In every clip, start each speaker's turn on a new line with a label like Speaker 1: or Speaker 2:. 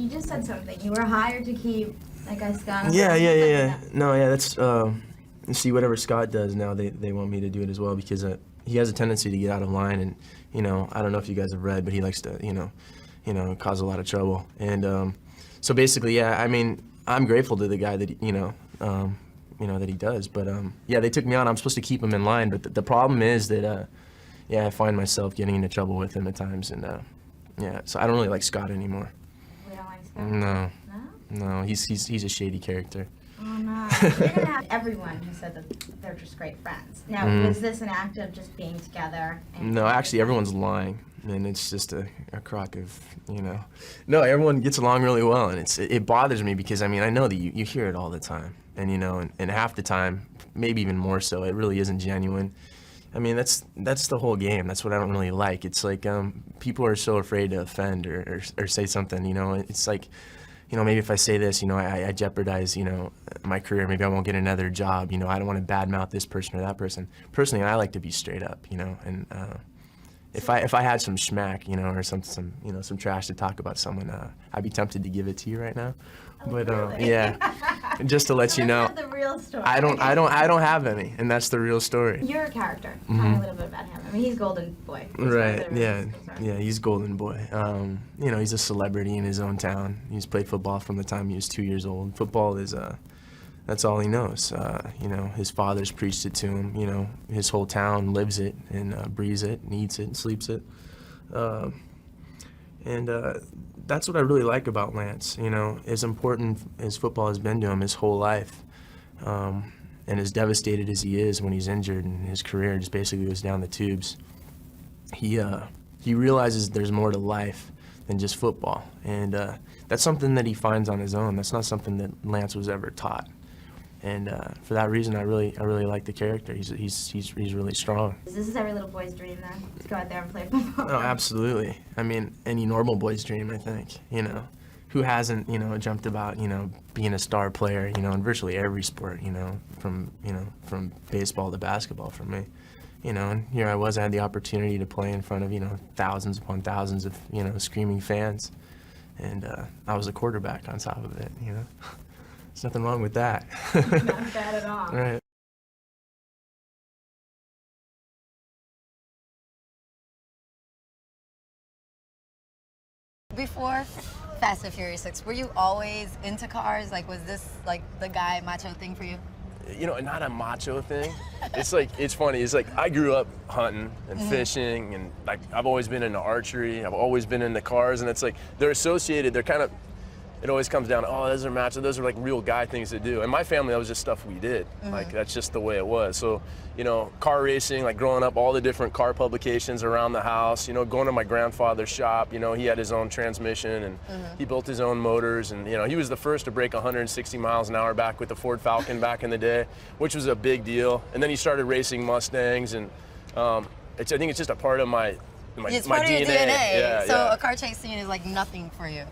Speaker 1: you just said something. You were hired to keep that guy Scott.
Speaker 2: Yeah. No, yeah, that's, see, whatever Scott does now, they want me to do it as well because he has a tendency to get out of line and, I don't know if you guys have read, but he likes to, cause a lot of trouble. And so basically, yeah, I mean, I'm grateful to the guy that, that he does. But yeah, they took me on. I'm supposed to keep him in line, but the problem is that, yeah, I find myself getting into trouble with him at times, and yeah, so I don't really like Scott anymore.
Speaker 1: We don't like Scott?
Speaker 2: No.
Speaker 1: No?
Speaker 2: No, he's a shady character.
Speaker 1: Oh no. You're gonna have everyone who said that they're just great friends. Now, was this an act of just being together?
Speaker 2: No, actually, everyone's lying, and it's just a crock of, No, everyone gets along really well, and it bothers me because, I mean, I know that you hear it all the time, and, and half the time, maybe even more so, it really isn't genuine. I mean, that's the whole game. That's what I don't really like. It's like people are so afraid to offend or say something, It's like, maybe if I say this, I jeopardize, my career. Maybe I won't get another job. I don't want to badmouth this person or that person. Personally, I like to be straight up, and if I had some schmack, or some trash to talk about someone, I'd be tempted to give it to you right now.
Speaker 1: Oh,
Speaker 2: But
Speaker 1: really?
Speaker 2: yeah, just to let you know,
Speaker 1: That's not the real story.
Speaker 2: I don't have any, and that's the real story.
Speaker 1: You're a character. Tell me a little bit about him. I mean, he's Golden Boy.
Speaker 2: Right, yeah, he's Golden Boy. He's a celebrity in his own town. He's played football from the time he was 2 years old. Football is, that's all he knows. His father's preached it to him. His whole town lives it and breathes it and eats it and sleeps it. That's what I really like about Lance. As important as football has been to him his whole life, and as devastated as he is when he's injured and his career just basically goes down the tubes, he realizes there's more to life than just football, and that's something that he finds on his own. That's not something that Lance was ever taught, and for that reason, I really like the character. He's really strong.
Speaker 1: This is every little boy's dream, then, to go out there and play football.
Speaker 2: Oh, absolutely. I mean, any normal boy's dream, I think. Who hasn't, jumped about, being a star player, in virtually every sport, from baseball to basketball for me. And here I was, I had the opportunity to play in front of, thousands upon thousands of, screaming fans. And I was a quarterback on top of it, There's nothing wrong with that.
Speaker 1: Not bad at all.
Speaker 2: Right.
Speaker 3: Before Fast and Furious 6, were you always into cars? Like, was this like the guy macho thing for you?
Speaker 2: Not a macho thing. It's funny. It's like I grew up hunting and fishing, and like I've always been into archery. I've always been into cars, and it's like they're associated. They're kind of. It always comes down to, oh, those are macho. Those are like real guy things to do. In my family, that was just stuff we did. Like that's just the way it was. So, car racing, like growing up, all the different car publications around the house. Going to my grandfather's shop. He had his own transmission and he built his own motors. And he was the first to break 160 miles an hour back with the Ford Falcon back in the day, which was a big deal. And then he started racing Mustangs, and I think it's just a part of my
Speaker 3: It's part of your DNA.
Speaker 2: Yeah,
Speaker 3: so
Speaker 2: yeah.
Speaker 3: a car chase scene is like nothing for you.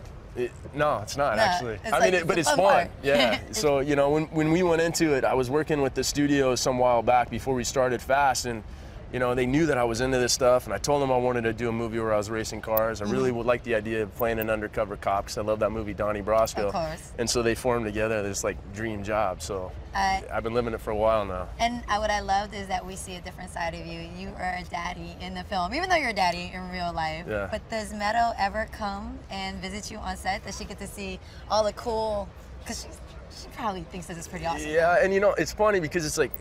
Speaker 2: No, it's not actually.
Speaker 3: It's
Speaker 2: but it's
Speaker 3: fun
Speaker 2: fun.
Speaker 3: part.
Speaker 2: Yeah. So when we went into it, I was working with the studio some while back before we started Fast, and they knew that I was into this stuff, and I told them I wanted to do a movie where I was racing cars. I really would like the idea of playing an undercover cop because I love that movie Donnie Brasco.
Speaker 3: Of course.
Speaker 2: And so they formed together this like dream job. So I've been living it for a while now.
Speaker 3: And what I loved is that we see a different side of you. You are a daddy in the film, even though you're a daddy in real life.
Speaker 2: Yeah.
Speaker 3: But does Meadow ever come and visit you on set? Does she get to see all the cool? Because she probably thinks this is pretty awesome.
Speaker 2: Yeah, and it's funny because it's like,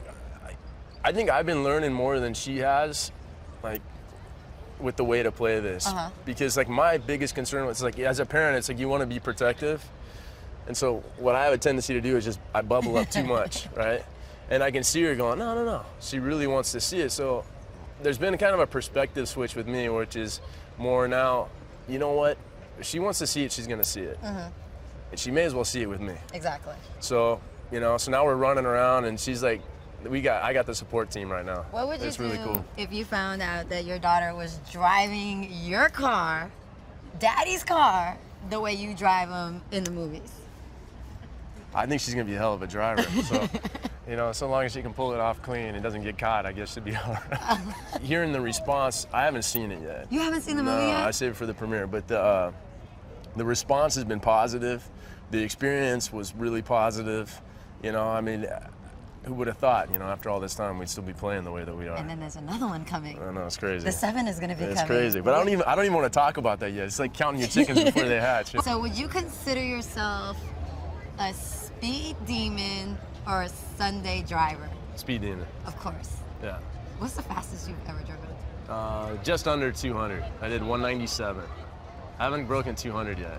Speaker 2: I think I've been learning more than she has, like, with the way to play this. Because like my biggest concern was like, as a parent, it's like you want to be protective. And so what I have a tendency to do is just, I bubble up too much, right? And I can see her going, no. She really wants to see it. So there's been kind of a perspective switch with me, which is more now, you know what? If she wants to see it, she's going to see it. And she may as well see it with me.
Speaker 3: Exactly.
Speaker 2: So, so now we're running around and she's like, I got the support team right now.
Speaker 3: What would you do
Speaker 2: really cool.
Speaker 3: if you found out that your daughter was driving your car, daddy's car, the way you drive them in the movies?
Speaker 2: I think she's gonna be a hell of a driver. So, so long as she can pull it off clean and doesn't get caught, I guess she'll be all right. Hearing the response, I haven't seen it yet.
Speaker 3: You haven't seen the movie yet?
Speaker 2: I saved it for the premiere. But the response has been positive. The experience was really positive. You know, I mean, who would have thought, you know, after all this time, we'd still be playing the way that we are.
Speaker 3: And then there's another one coming.
Speaker 2: I know, it's crazy.
Speaker 3: The 7 is going to be
Speaker 2: It's
Speaker 3: coming.
Speaker 2: crazy, but I don't even want to talk about that yet. It's like counting your chickens before they hatch.
Speaker 3: So would you consider yourself a speed demon or a Sunday driver?
Speaker 2: Speed demon.
Speaker 3: Of course.
Speaker 2: Yeah.
Speaker 3: What's the fastest you've ever driven?
Speaker 2: Just under 200. I did 197. I haven't broken 200 yet.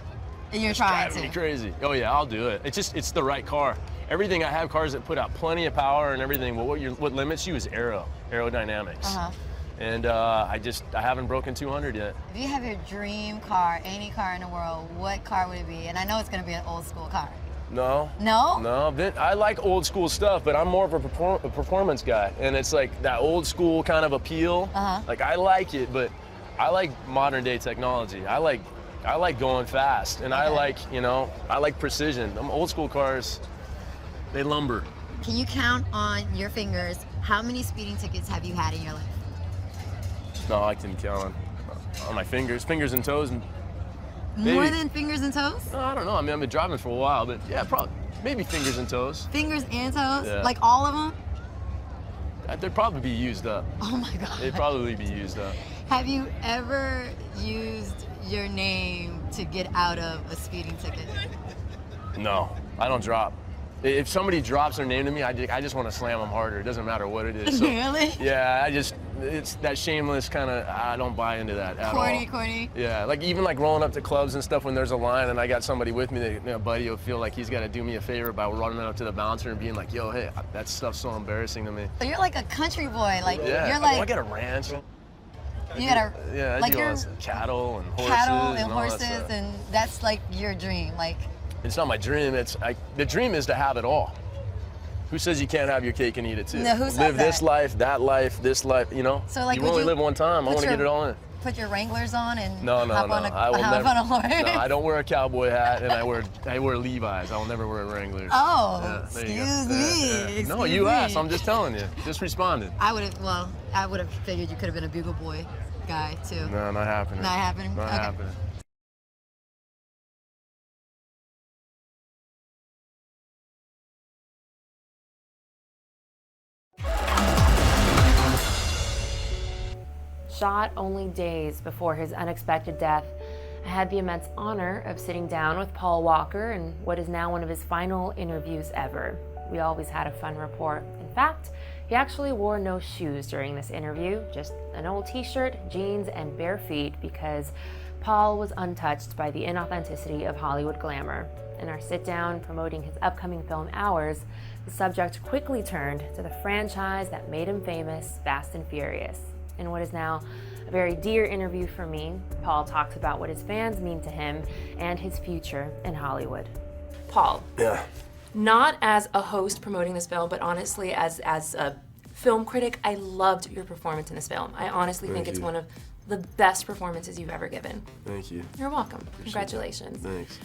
Speaker 3: And you're
Speaker 2: It's
Speaker 3: trying
Speaker 2: driving me
Speaker 3: to.
Speaker 2: crazy. Oh yeah, I'll do it. It's the right car. Everything, I have cars that put out plenty of power and everything, but what limits you is aerodynamics.
Speaker 3: Uh-huh.
Speaker 2: And I haven't broken 200 yet.
Speaker 3: If you have your dream car, any car in the world, what car would it be? And I know it's going to be an old school car.
Speaker 2: No.
Speaker 3: No?
Speaker 2: No. I like old school stuff, but I'm more of a performance guy, and it's like that old school kind of appeal.
Speaker 3: Uh-huh.
Speaker 2: Like I like it, but I like modern day technology. I like going fast, and I like precision. Them old school cars, they lumber.
Speaker 3: Can you count on your fingers how many speeding tickets have you had in your life?
Speaker 2: No, I can count on my fingers and toes. And
Speaker 3: More
Speaker 2: maybe.
Speaker 3: than fingers and toes?
Speaker 2: No, I don't know. I mean, I've been driving for a while, but yeah, probably maybe fingers and toes.
Speaker 3: Fingers and toes?
Speaker 2: Yeah.
Speaker 3: Like all of them?
Speaker 2: They'd probably be used up.
Speaker 3: Oh my God.
Speaker 2: They'd probably be used up.
Speaker 3: Have you ever used your name to get out of a speeding ticket?
Speaker 2: No, I don't drop. If somebody drops their name to me, I just want to slam them harder. It doesn't matter what it is. So,
Speaker 3: Really?
Speaker 2: yeah, it's that shameless kind of, I don't buy into that at all.
Speaker 3: Corny.
Speaker 2: Yeah, like even like rolling up to clubs and stuff when there's a line and I got somebody with me, a buddy will feel like he's got to do me a favor by running up to the bouncer and being like, yo, hey, that stuff's so embarrassing to me.
Speaker 3: So you're like a country boy. Like
Speaker 2: Yeah,
Speaker 3: you're like
Speaker 2: I got a ranch.
Speaker 3: you got a
Speaker 2: Yeah, I
Speaker 3: like
Speaker 2: do all
Speaker 3: you're
Speaker 2: this, cattle and horses.
Speaker 3: cattle
Speaker 2: and
Speaker 3: and
Speaker 2: all that
Speaker 3: horses
Speaker 2: stuff.
Speaker 3: and that's like your dream. Like
Speaker 2: It's not my dream. The dream is to have it all. Who says you can't have your cake and eat it too?
Speaker 3: No, who says
Speaker 2: Live this
Speaker 3: that?
Speaker 2: life, that life, this life. You know.
Speaker 3: So, like,
Speaker 2: you
Speaker 3: would
Speaker 2: only
Speaker 3: you
Speaker 2: live one time. I
Speaker 3: put
Speaker 2: want to
Speaker 3: your-
Speaker 2: get it all in.
Speaker 3: put your Wranglers on and
Speaker 2: No.
Speaker 3: hop on
Speaker 2: I will
Speaker 3: hop
Speaker 2: never.
Speaker 3: on a horse.
Speaker 2: No, I don't wear a cowboy hat, and I wear Levi's. I will never wear Wranglers.
Speaker 3: Oh,
Speaker 2: Yeah, there you go.
Speaker 3: excuse me.
Speaker 2: Yeah. No,
Speaker 3: excuse
Speaker 2: you
Speaker 3: me.
Speaker 2: asked. I'm just telling you. Just responded.
Speaker 3: I would have figured you could have been a Bugle Boy guy too.
Speaker 2: No, not happening.
Speaker 3: Not happening?
Speaker 2: Not
Speaker 3: Okay.
Speaker 2: happening.
Speaker 4: Shot only days before his unexpected death, I had the immense honor of sitting down with Paul Walker in what is now one of his final interviews ever. We always had a fun rapport. In fact, he actually wore no shoes during this interview, just an old t-shirt, jeans, and bare feet because Paul was untouched by the inauthenticity of Hollywood glamour. In our sit-down promoting his upcoming film Hours, the subject quickly turned to the franchise that made him famous, Fast and Furious. In what is now a very dear interview for me, Paul talks about what his fans mean to him and his future in Hollywood. Paul,
Speaker 2: Yeah.
Speaker 4: not as a host promoting this film, but honestly as a film critic, I loved your performance in this film. I honestly think it's
Speaker 2: you.
Speaker 4: one of the best performances you've ever given.
Speaker 2: Thank you.
Speaker 4: You're welcome. Congratulations.
Speaker 2: Thanks.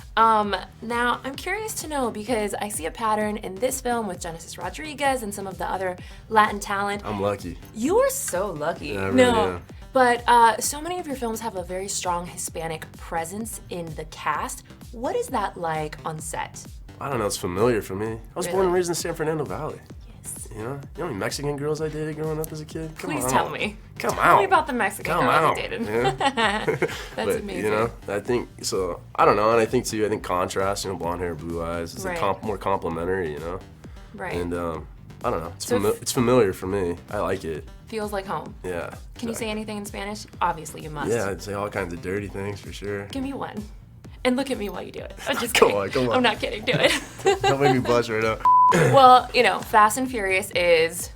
Speaker 4: Now, I'm curious to know, because I see a pattern in this film with Genesis Rodriguez and some of the other Latin talent.
Speaker 2: I'm lucky.
Speaker 4: You are so lucky.
Speaker 2: Yeah, I really
Speaker 4: no,
Speaker 2: am.
Speaker 4: but so many of your films have a very strong Hispanic presence in the cast. What is that like on set?
Speaker 2: I don't know. It's familiar for me. I was born
Speaker 4: Really?
Speaker 2: and raised in San Fernando Valley.
Speaker 4: Yes.
Speaker 2: You know how many Mexican girls I dated growing up as a kid? Come
Speaker 4: Please
Speaker 2: on.
Speaker 4: tell me.
Speaker 2: Come
Speaker 4: Tell
Speaker 2: out.
Speaker 4: me about the Mexican
Speaker 2: Come
Speaker 4: girls
Speaker 2: out.
Speaker 4: you dated.
Speaker 2: Yeah.
Speaker 4: That's
Speaker 2: But,
Speaker 4: amazing.
Speaker 2: you know, I think, so, I don't know, and I think too, contrast, blonde hair, blue eyes, is
Speaker 4: Right.
Speaker 2: more complimentary, you know?
Speaker 4: Right.
Speaker 2: And, I don't know,
Speaker 4: So if-
Speaker 2: it's familiar for me. I like it,
Speaker 4: Feels like home.
Speaker 2: yeah.
Speaker 4: Can you say anything in Spanish? Obviously, you must.
Speaker 2: Yeah, I'd say all kinds of dirty things for sure.
Speaker 4: Give me one. And look at me while you do it. I'm just
Speaker 2: Come
Speaker 4: kidding.
Speaker 2: on.
Speaker 4: I'm not kidding. Do it.
Speaker 2: Don't make me blush right now.
Speaker 4: Well, Fast and Furious is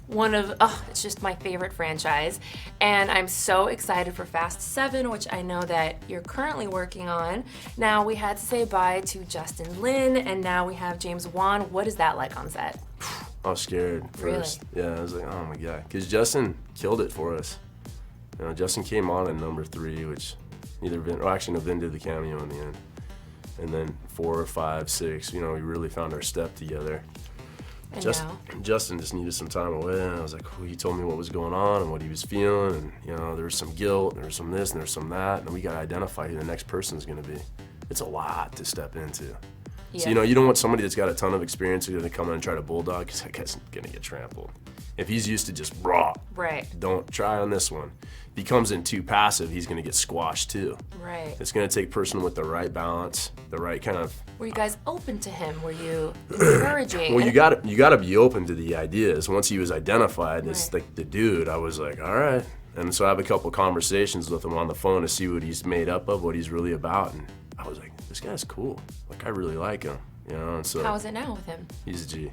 Speaker 4: one of, it's just my favorite franchise. And I'm so excited for Fast 7, which I know that you're currently working on. Now, we had to say bye to Justin Lin, and now we have James Wan. What is that like on set?
Speaker 2: I was scared first. Yeah, I was like, oh my God. Because Justin killed it for us. Justin came on at number 3, which Vin did the cameo in the end. And then 4, 5, 6, we really found our step together.
Speaker 4: And now?
Speaker 2: Justin just needed some time away, and I was like, he told me what was going on and what he was feeling, and there was some guilt, there was some this, and there was some that, and we got to identify who the next person's going to be.
Speaker 5: it's a lot to step into.
Speaker 4: Yeah.
Speaker 5: So, you know, you don't want somebody that's got a ton of experience who's gonna come in and try to bulldog, because that guy's gonna get trampled. If he's used to just raw,
Speaker 4: Right.
Speaker 5: don't try on this one. If he comes in too passive, he's gonna get squashed too.
Speaker 4: Right.
Speaker 5: It's gonna take a person with the right balance, the right kind of.
Speaker 4: Were you guys open to him? Were you encouraging?
Speaker 5: Well, you gotta be open to the ideas. Once he was identified as
Speaker 4: Right.
Speaker 5: like the dude, I was like, all right. And so I have a couple conversations with him on the phone to see what he's made up of, what he's really about, and I was like, this guy's cool. Like, I really like him, you know. And so
Speaker 4: How is it now with him?
Speaker 5: he's a G.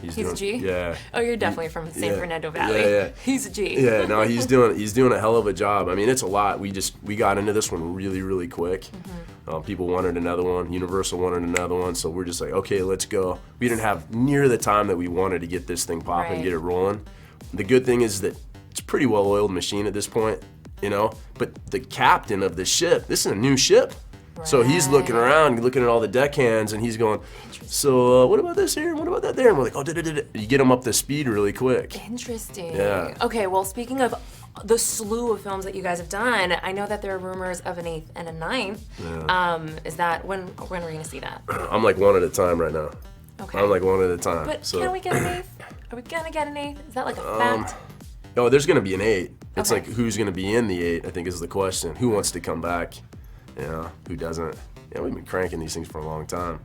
Speaker 4: He's
Speaker 5: doing,
Speaker 4: a G?
Speaker 5: Yeah.
Speaker 4: Oh, you're definitely from the San
Speaker 5: yeah.
Speaker 4: Fernando Valley.
Speaker 5: Yeah.
Speaker 4: He's a G.
Speaker 5: Yeah, no, he's doing a hell of a job. I mean, it's a lot. We got into this one really, really quick. People wanted another one. Universal wanted another one. So we're just like, okay, let's go. We didn't have near the time that we wanted to get this thing popping,
Speaker 4: Right.
Speaker 5: get it rolling. The good thing is that it's a pretty well-oiled machine at this point, you know. But the captain of the ship, this is a new ship. So he's looking around, looking at all the deckhands, and he's going, so what about this here? What about that there? And we're like, oh, you get him up to speed really quick.
Speaker 4: Interesting.
Speaker 5: Yeah.
Speaker 4: Okay, well, speaking of the slew of films that you guys have done, I know that there are rumors of an 8th and a 9th. Is that, when are we going to see that?
Speaker 5: I'm like one at a time right now.
Speaker 4: Okay.
Speaker 5: I'm like one at a time.
Speaker 4: But
Speaker 5: so.
Speaker 4: can we get an 8th? Are we going to get an 8th? Is that like a fact?
Speaker 5: No, there's going to be an 8. It's
Speaker 4: Okay.
Speaker 5: like who's going to be in the 8, I think is the question. Who wants to come back? You know, who doesn't? Yeah, we've been cranking these things for a long time.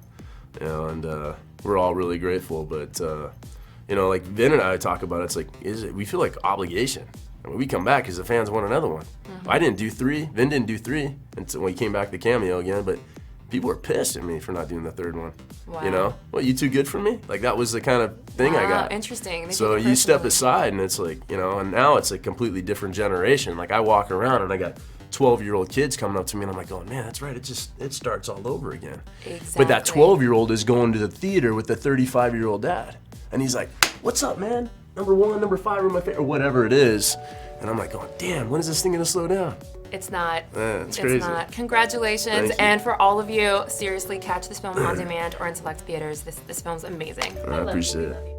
Speaker 5: You know, and we're all really grateful. But, you know, like Vin and I talk about it, it's like, we feel like obligation. I mean, we come back because the fans want another one. I didn't do 3. Vin didn't do 3 until when he came back to Cameo again. But people were pissed at me for not doing the 3rd one.
Speaker 4: Wow.
Speaker 5: You know, well, you too good for me? Like, that was the kind of thing I got.
Speaker 4: Interesting. They
Speaker 5: So
Speaker 4: take it
Speaker 5: you step
Speaker 4: personally.
Speaker 5: aside and it's like, you know, and now it's a completely different generation. Like, I walk around and I got 12-year-old kids coming up to me and I'm like going, man, that's right, it starts all over again. But that
Speaker 4: Exactly.
Speaker 5: 12-year-old is going to the theater with the 35-year-old dad. And he's like, what's up, man? Number 1, number 5 are my favorite, or whatever it is. And I'm like going, damn, when is this thing gonna slow down?
Speaker 4: It's not.
Speaker 5: It's crazy.
Speaker 4: Not. Congratulations.
Speaker 5: Thank you.
Speaker 4: And for all of you, seriously, catch this film on demand or in select theaters. This film's amazing.
Speaker 5: I appreciate it.